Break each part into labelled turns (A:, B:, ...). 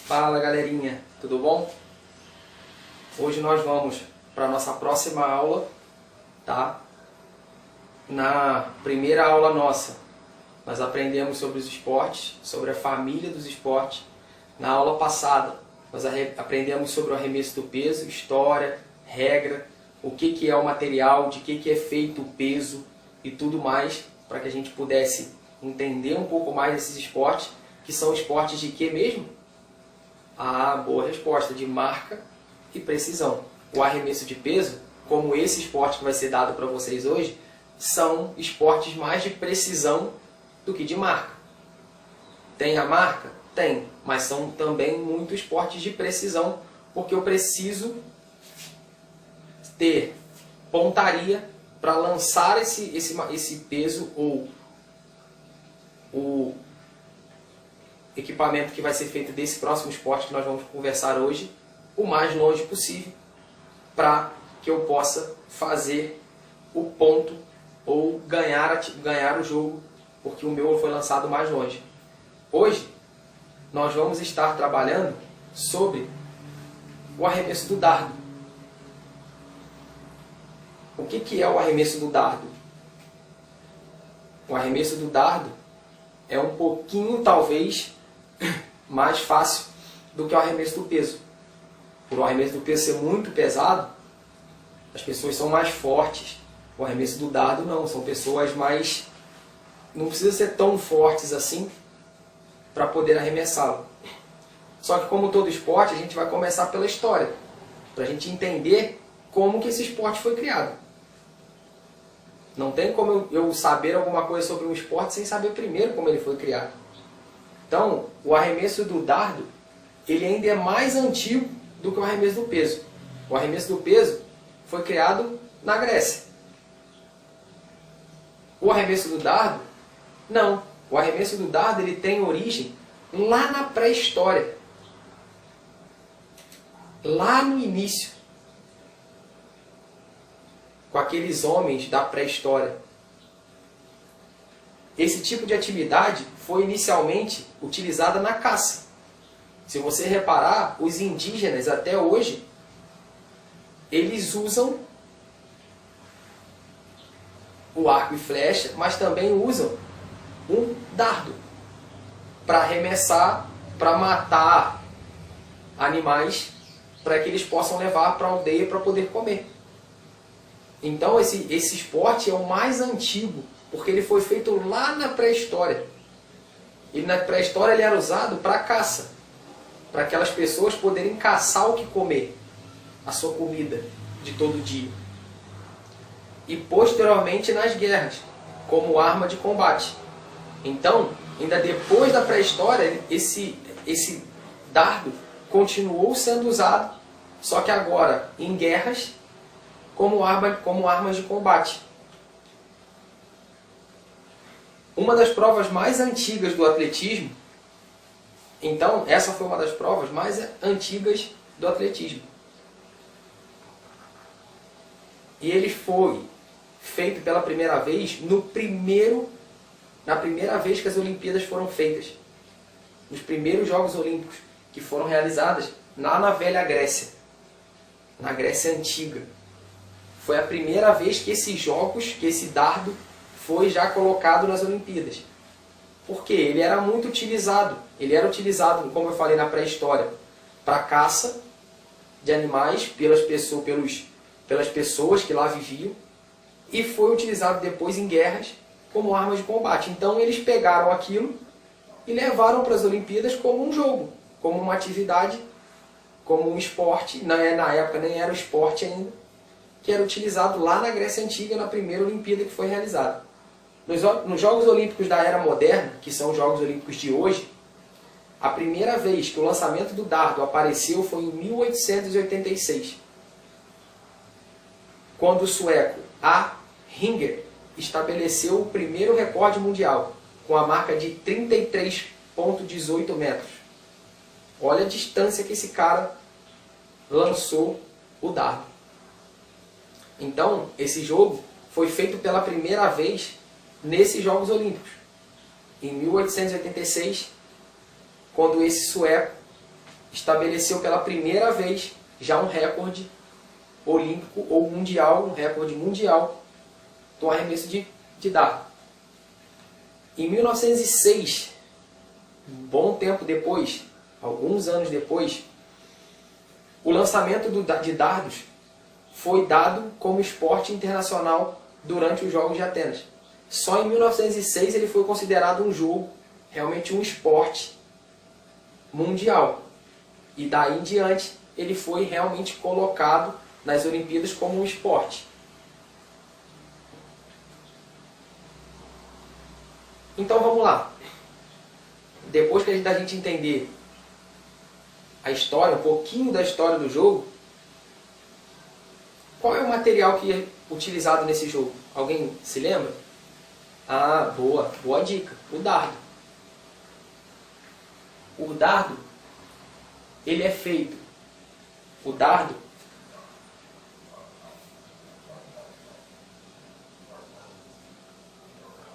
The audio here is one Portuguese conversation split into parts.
A: Fala galerinha, tudo bom? Hoje nós vamos para a nossa próxima aula, tá? Na primeira aula nossa, nós aprendemos sobre os esportes, sobre a família dos esportes. Na aula passada, nós aprendemos sobre o arremesso do peso, história, regra, o que é o material, de que é feito o peso e tudo mais, para que a gente pudesse entender um pouco mais desses esportes, que são esportes de quê mesmo? Ah, boa resposta, de marca e precisão. O arremesso de peso, como esse esporte que vai ser dado para vocês hoje, são esportes mais de precisão do que de marca. Tem a marca? Tem, mas são também muitos esportes de precisão, porque eu preciso ter pontaria para lançar esse peso ou o equipamento que vai ser feito desse próximo esporte que nós vamos conversar hoje, o mais longe possível, para que eu possa fazer o ponto ou ganhar o jogo, porque o meu foi lançado mais longe. Hoje, nós vamos estar trabalhando sobre o arremesso do dardo. O que é o arremesso do dardo? O arremesso do dardo é um pouquinho, talvez, mais fácil do que o arremesso do peso. Por o arremesso do peso ser muito pesado, as pessoas são mais fortes. O arremesso do dardo não, são pessoas mais... não precisa ser tão fortes assim para poder arremessá-lo. Só que como todo esporte, a gente vai começar pela história, para a gente entender como que esse esporte foi criado. Não tem como eu saber alguma coisa sobre um esporte sem saber primeiro como ele foi criado. Então, o arremesso do dardo, ele ainda é mais antigo do que o arremesso do peso. O arremesso do peso foi criado na Grécia. O arremesso do dardo, não. O arremesso do dardo ele tem origem lá na pré-história. Lá no início. Com aqueles homens da pré-história. Esse tipo de atividade foi inicialmente utilizada na caça. Se você reparar, os indígenas até hoje, eles usam o arco e flecha, mas também usam um dardo para arremessar, para matar animais, para que eles possam levar para a aldeia para poder comer. Então esse esporte é o mais antigo, porque ele foi feito lá na pré-história. E na pré-história ele era usado para caça, para aquelas pessoas poderem caçar o que comer, a sua comida de todo dia. E posteriormente nas guerras, como arma de combate. Então, ainda depois da pré-história, esse dardo continuou sendo usado, só que agora em guerras, como armas de combate. Uma das provas mais antigas do atletismo, então essa foi uma das provas mais antigas do atletismo. E ele foi feito pela primeira vez na primeira vez que as Olimpíadas foram feitas. Nos primeiros Jogos Olímpicos, que foram realizados lá na velha Grécia, na Grécia Antiga. Foi a primeira vez que esse dardo foi já colocado nas Olimpíadas. Porque ele era muito utilizado. Ele era utilizado, como eu falei na pré-história, para caça de animais pelas pessoas que lá viviam. E foi utilizado depois em guerras como arma de combate. Então eles pegaram aquilo e levaram para as Olimpíadas como um jogo, como uma atividade, como um esporte. Na época nem era o esporte ainda, que era utilizado lá na Grécia Antiga, na primeira Olimpíada que foi realizada. Nos Jogos Olímpicos da Era Moderna, que são os Jogos Olímpicos de hoje, a primeira vez que o lançamento do dardo apareceu foi em 1886, quando o sueco A. Ringer estabeleceu o primeiro recorde mundial, com a marca de 33,18 metros. Olha a distância que esse cara lançou o dardo. Então, esse jogo foi feito pela primeira vez nesses Jogos Olímpicos. Em 1886, quando esse sueco estabeleceu pela primeira vez já um recorde olímpico ou mundial, um recorde mundial do arremesso de dardo. Em 1906, um bom tempo depois, alguns anos depois, o lançamento de dardos foi dado como esporte internacional durante os Jogos de Atenas. Só em 1906 ele foi considerado um jogo, realmente um esporte mundial. E daí em diante ele foi realmente colocado nas Olimpíadas como um esporte. Então vamos lá. Depois que a gente entender a história, um pouquinho da história do jogo, qual é o material que é utilizado nesse jogo? Alguém se lembra? Ah, boa dica. O dardo. O dardo, ele é feito. O dardo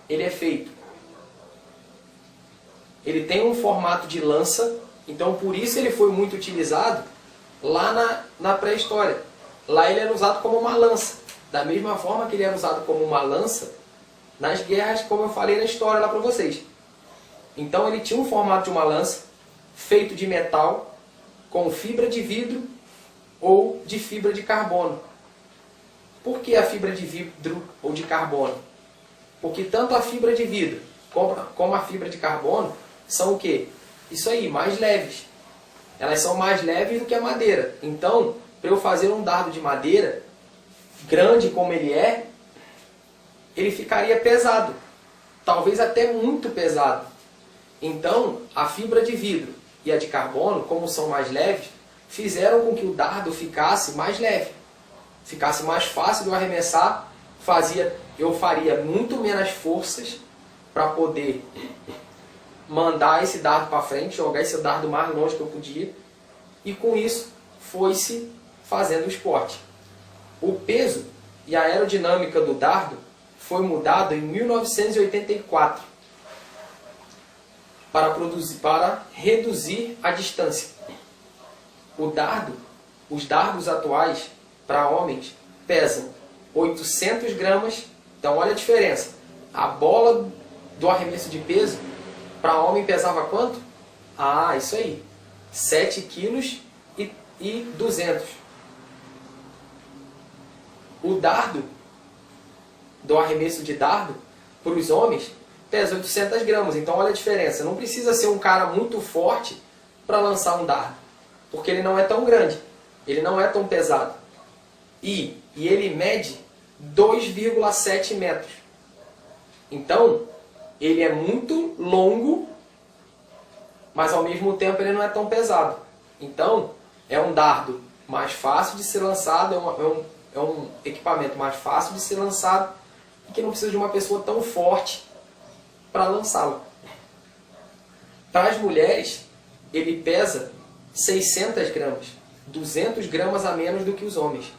A: ele é feito. Ele tem um formato de lança, então por isso ele foi muito utilizado lá na pré-história. Lá ele era usado como uma lança, da mesma forma que ele era usado como uma lança nas guerras, como eu falei na história lá para vocês. Então ele tinha um formato de uma lança, feito de metal, com fibra de vidro ou de fibra de carbono. Por que a fibra de vidro ou de carbono? Porque tanto a fibra de vidro como a fibra de carbono são o quê? Isso aí, mais leves. Elas são mais leves do que a madeira. Então, para eu fazer um dardo de madeira, grande como ele é, ele ficaria pesado. Talvez até muito pesado. Então, a fibra de vidro e a de carbono, como são mais leves, fizeram com que o dardo ficasse mais leve. Ficasse mais fácil de eu arremessar, eu faria muito menos forças para poder mandar esse dardo para frente, jogar esse dardo mais longe que eu podia, e com isso foi-se fazendo o esporte. O peso e a aerodinâmica do dardo foi mudado em 1984 para reduzir a distância. Os dardos atuais para homens pesam 800 gramas, então olha a diferença. A bola do arremesso de peso para homem pesava quanto? Ah, isso aí, 7 quilos e 200. O dardo do arremesso de dardo para os homens pesa 800 gramas, então olha a diferença. Não precisa ser um cara muito forte para lançar um dardo, porque ele não é tão grande, ele não é tão pesado. E ele mede 2,7 metros. Então, ele é muito longo, mas ao mesmo tempo ele não é tão pesado. Então, é um dardo mais fácil de ser lançado, é um equipamento mais fácil de ser lançado, e que não precisa de uma pessoa tão forte para lançá-lo. Para as mulheres, ele pesa 600 gramas, 200 gramas a menos do que os homens.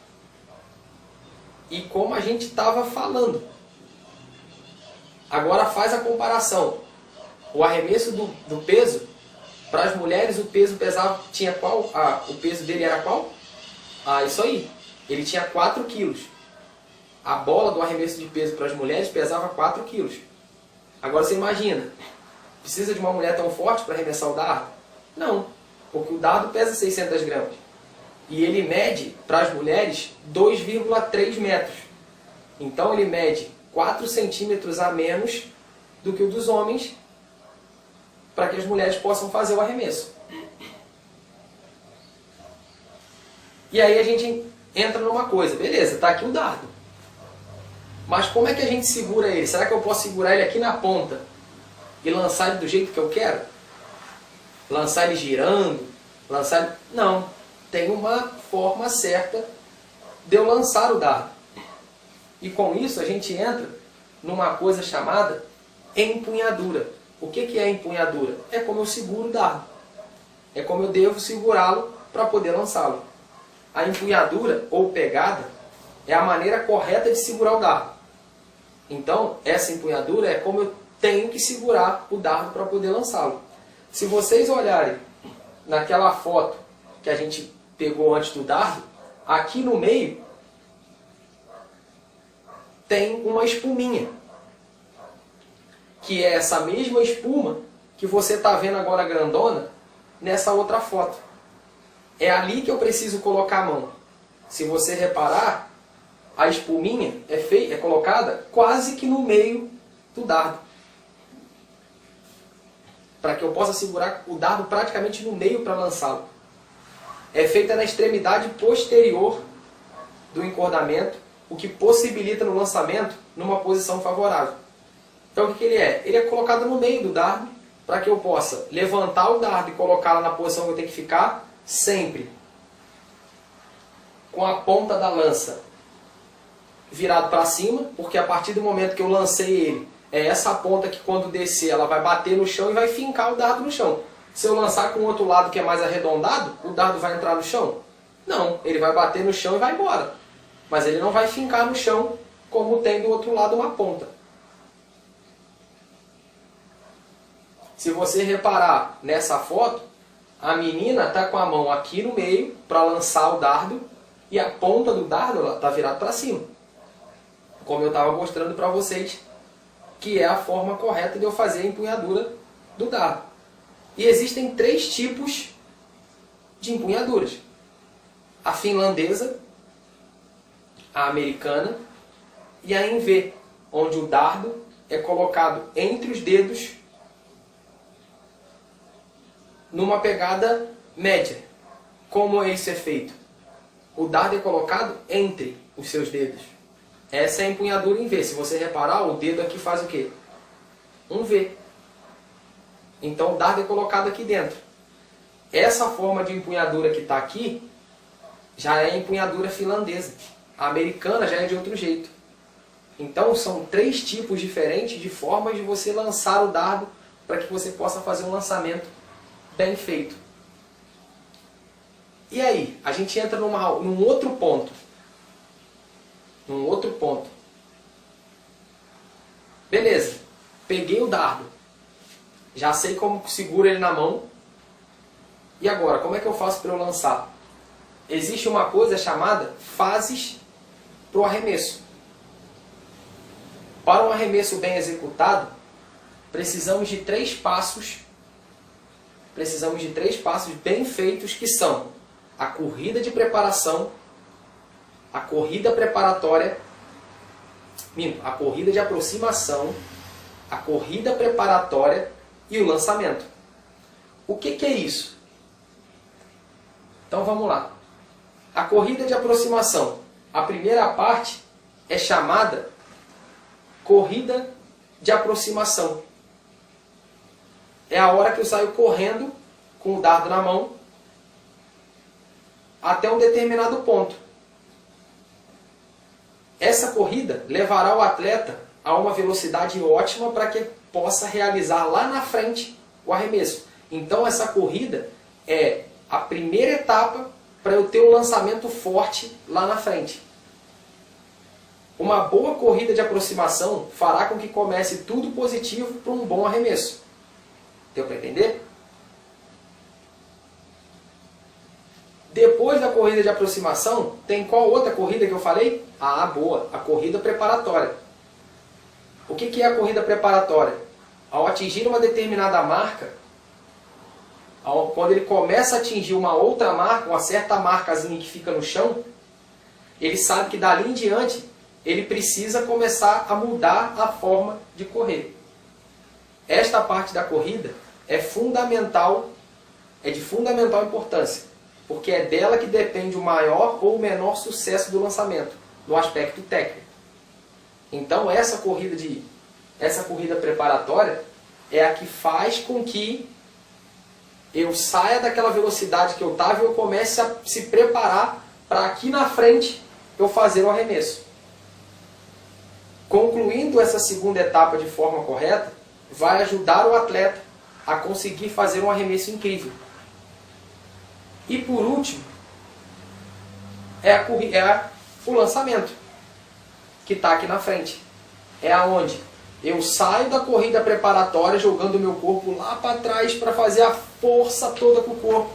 A: E como a gente estava falando, agora faz a comparação. O arremesso do peso, para as mulheres o peso pesava, tinha qual? O peso dele era qual? Isso aí. Ele tinha 4 quilos. A bola do arremesso de peso para as mulheres pesava 4 quilos. Agora você imagina, precisa de uma mulher tão forte para arremessar o dardo? Não, porque o dardo pesa 600 gramas. E ele mede, para as mulheres, 2,3 metros. Então ele mede 4 centímetros a menos do que o dos homens, para que as mulheres possam fazer o arremesso. E aí a gente entra numa coisa, beleza, está aqui o dardo. Mas como é que a gente segura ele? Será que eu posso segurar ele aqui na ponta e lançar ele do jeito que eu quero? Lançar ele girando? Lançar ele... Não. Tem uma forma certa de eu lançar o dardo. E com isso a gente entra numa coisa chamada empunhadura. O que é empunhadura? É como eu seguro o dardo. É como eu devo segurá-lo para poder lançá-lo. A empunhadura ou pegada é a maneira correta de segurar o dardo. Então, essa empunhadura é como eu tenho que segurar o dardo para poder lançá-lo. Se vocês olharem naquela foto que a gente pegou antes do dardo, aqui no meio tem uma espuminha, que é essa mesma espuma que você está vendo agora grandona nessa outra foto. É ali que eu preciso colocar a mão. Se você reparar, a espuminha é colocada quase que no meio do dardo, para que eu possa segurar o dardo praticamente no meio para lançá-lo. É feita na extremidade posterior do encordamento, o que possibilita no lançamento numa posição favorável. Então o que ele é? Ele é colocado no meio do dardo, para que eu possa levantar o dardo e colocá-lo na posição que eu tenho que ficar, sempre com a ponta da lança virado para cima, porque a partir do momento que eu lancei ele, é essa ponta que quando descer ela vai bater no chão e vai fincar o dardo no chão. Se eu lançar com o outro lado que é mais arredondado, o dardo vai entrar no chão? Não, ele vai bater no chão e vai embora. Mas ele não vai fincar no chão como tem do outro lado uma ponta. Se você reparar nessa foto, a menina está com a mão aqui no meio para lançar o dardo e a ponta do dardo está virada para cima. Como eu estava mostrando para vocês, que é a forma correta de eu fazer a empunhadura do dardo. E existem 3 tipos de empunhaduras. A finlandesa, a americana e a em V, onde o dardo é colocado entre os dedos numa pegada média. Como isso é feito? O dardo é colocado entre os seus dedos. Essa é a empunhadura em V. Se você reparar, o dedo aqui faz o quê? Um V. Então o dardo é colocado aqui dentro. Essa forma de empunhadura que está aqui já é a empunhadura finlandesa. A americana já é de outro jeito. Então são 3 tipos diferentes de formas de você lançar o dardo para que você possa fazer um lançamento bem feito. E aí, a gente entra num outro ponto. Beleza, peguei o dardo. Já sei como seguro ele na mão. E agora, como é que eu faço para eu lançar? Existe uma coisa chamada fases para o arremesso. Para um arremesso bem executado, precisamos de 3 passos. Precisamos de 3 passos bem feitos, que são a corrida de preparação, a corrida preparatória, a corrida de aproximação, a corrida preparatória e o lançamento. O que é isso? Então vamos lá. A corrida de aproximação. A primeira parte é chamada corrida de aproximação. É a hora que eu saio correndo com o dardo na mão até um determinado ponto. Essa corrida levará o atleta a uma velocidade ótima para que possa realizar lá na frente o arremesso. Então essa corrida é a primeira etapa para eu ter um lançamento forte lá na frente. Uma boa corrida de aproximação fará com que comece tudo positivo para um bom arremesso. Deu para entender? Depois da corrida de aproximação, tem qual outra corrida que eu falei? Ah, boa, a corrida preparatória. O que é a corrida preparatória? Ao atingir uma determinada marca, quando ele começa a atingir uma outra marca, uma certa marcazinha que fica no chão, ele sabe que dali em diante ele precisa começar a mudar a forma de correr. Esta parte da corrida é fundamental, é de fundamental importância, porque é dela que depende o maior ou o menor sucesso do lançamento, no aspecto técnico. Então essa corrida preparatória é a que faz com que eu saia daquela velocidade que eu estava e eu comece a se preparar para aqui na frente eu fazer o arremesso. Concluindo essa segunda etapa de forma correta, vai ajudar o atleta a conseguir fazer um arremesso incrível. E por último, o lançamento, que está aqui na frente. É aonde Eu saio da corrida preparatória jogando o meu corpo lá para trás para fazer a força toda com o corpo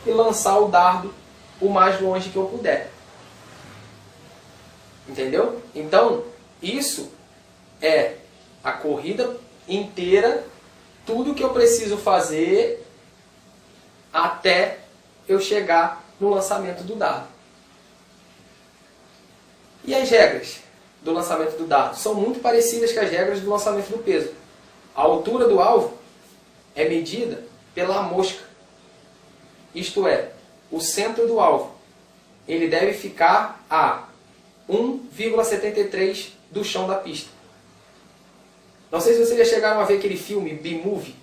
A: e lançar o dardo o mais longe que eu puder. Entendeu? Então, isso é a corrida inteira, tudo que eu preciso fazer até eu chegar no lançamento do dardo. E as regras do lançamento do dardo são muito parecidas com as regras do lançamento do peso. A altura do alvo é medida pela mosca. Isto é, o centro do alvo ele deve ficar a 1,73 do chão da pista. Não sei se vocês já chegaram a ver aquele filme B-Movie,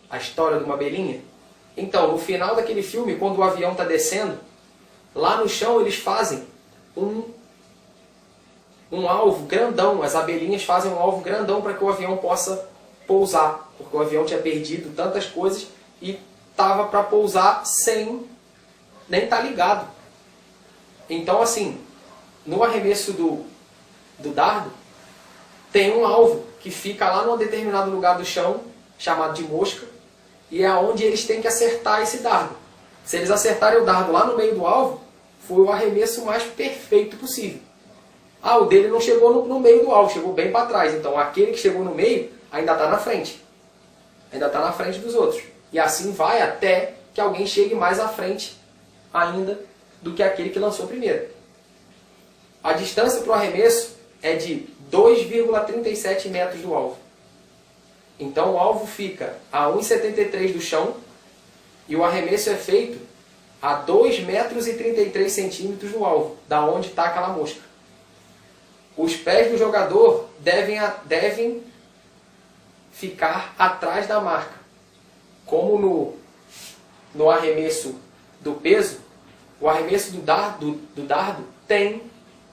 A: a história de uma abelhinha. Então, no final daquele filme, quando o avião está descendo, lá no chão eles fazem um alvo grandão. As abelhinhas fazem um alvo grandão para que o avião possa pousar, porque o avião tinha perdido tantas coisas e estava para pousar sem nem estar ligado. Então, assim, no arremesso do dardo, tem um alvo que fica lá num determinado lugar do chão, chamado de mosca, e é onde eles têm que acertar esse dardo. Se eles acertarem o dardo lá no meio do alvo, foi o arremesso mais perfeito possível. Ah, o dele não chegou no meio do alvo, chegou bem para trás. Então aquele que chegou no meio ainda está na frente. Ainda está na frente dos outros. E assim vai até que alguém chegue mais à frente ainda do que aquele que lançou primeiro. A distância para o arremesso é de 2,37 metros do alvo. Então o alvo fica a 1,73 do chão e o arremesso é feito a 2,33 metros do alvo, da onde está aquela mosca. Os pés do jogador devem ficar atrás da marca. Como no arremesso do peso, o arremesso do dardo tem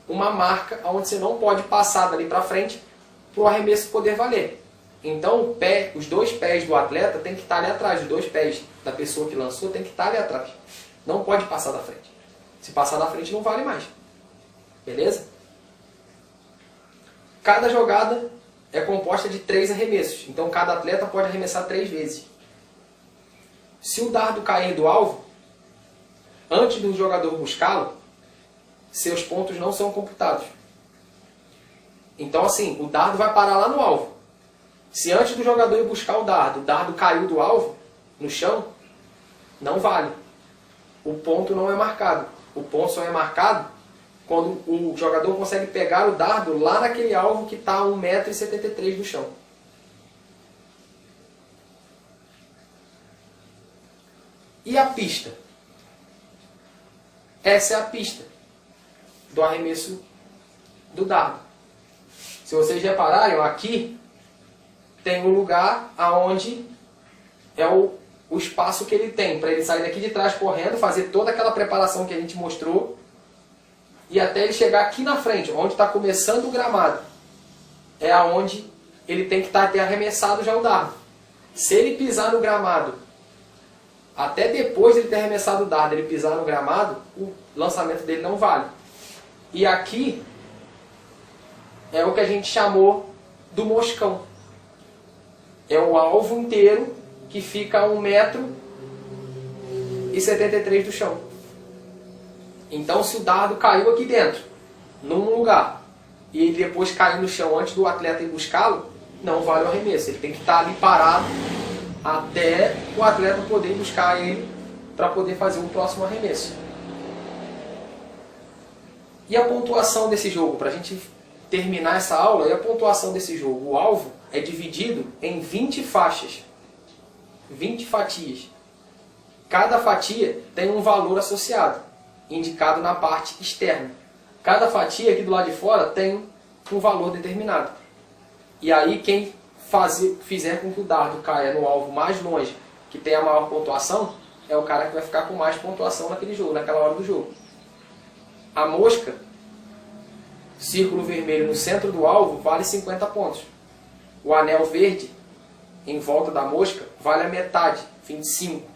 A: uma marca onde você não pode passar dali para frente para o arremesso poder valer. Então os dois pés do atleta tem que estar ali atrás, os dois pés da pessoa que lançou tem que estar ali atrás. Não pode passar da frente. Se passar da frente não vale mais. Beleza? Cada jogada é composta de 3 arremessos. Então cada atleta pode arremessar 3 vezes. Se o dardo cair do alvo, antes do jogador buscá-lo, seus pontos não são computados. Então assim, o dardo vai parar lá no alvo. Se antes do jogador ir buscar o dardo caiu do alvo, no chão, não vale. O ponto não é marcado. O ponto só é marcado quando o jogador consegue pegar o dardo lá naquele alvo que está a 1,73 m do chão. E a pista? Essa é a pista do arremesso do dardo. Se vocês repararem, aqui tem um lugar aonde é o espaço que ele tem para ele sair daqui de trás correndo, fazer toda aquela preparação que a gente mostrou e até ele chegar aqui na frente, onde está começando o gramado. É aonde ele tem que ter arremessado já o dardo. Se ele pisar no gramado, até depois de ele ter arremessado o dardo, ele pisar no gramado, o lançamento dele não vale. E aqui é o que a gente chamou do moscão. É o alvo inteiro que fica a 1,73 m do chão. Então se o dardo caiu aqui dentro, num lugar, e ele depois cair no chão antes do atleta ir buscá-lo, não vale o arremesso. Ele tem que estar ali parado até o atleta poder ir buscar ele para poder fazer o próximo arremesso. E a pontuação desse jogo, para a gente terminar essa aula, e a pontuação desse jogo? O alvo é dividido em 20 faixas, 20 fatias. Cada fatia tem um valor associado, indicado na parte externa. Cada fatia aqui do lado de fora tem um valor determinado. E aí quem fizer com que o dardo caia no alvo mais longe, que tem a maior pontuação, é o cara que vai ficar com mais pontuação naquele jogo, naquela hora do jogo. A mosca, círculo vermelho no centro do alvo, vale 50 pontos. O anel verde, em volta da mosca, vale a metade, 25.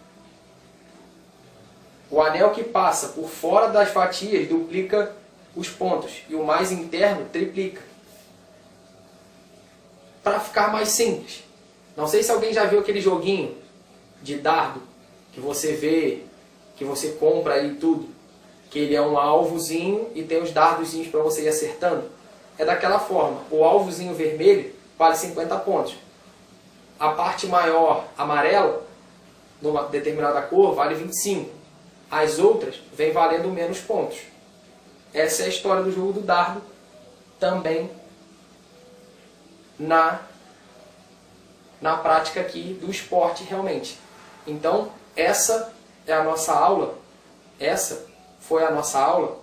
A: O anel que passa por fora das fatias duplica os pontos. E o mais interno triplica. para ficar mais simples. Não sei se alguém já viu aquele joguinho de dardo que você vê, que você compra aí tudo, que ele é um alvozinho e tem os dardozinhos para você ir acertando. É daquela forma. O alvozinho vermelho vale 50 pontos. A parte maior amarela, numa determinada cor, vale 25. As outras vêm valendo menos pontos. Essa é a história do jogo do dardo, também na prática aqui do esporte realmente. Então, essa é a nossa aula, essa foi a nossa aula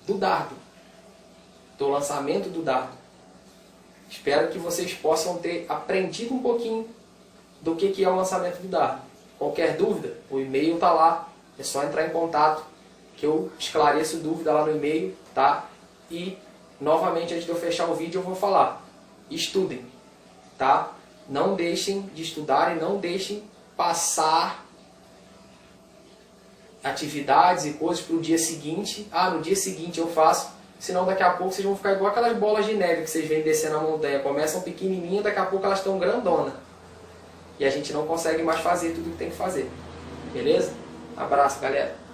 A: do dardo, do lançamento do dardo. Espero que vocês possam ter aprendido um pouquinho do que é o lançamento do dardo. Qualquer dúvida, o e-mail está lá, é só entrar em contato que eu esclareço dúvida lá no e-mail, tá? E, novamente, antes de eu fechar o vídeo, eu vou falar, estudem, tá? Não deixem de estudar e não deixem passar atividades e coisas para o dia seguinte. Ah, no dia seguinte eu faço, senão daqui a pouco vocês vão ficar igual aquelas bolas de neve que vocês veem descer na montanha. Começam pequenininhas, daqui a pouco elas estão grandonas. E a gente não consegue mais fazer tudo o que tem que fazer. Beleza? Abraço, galera.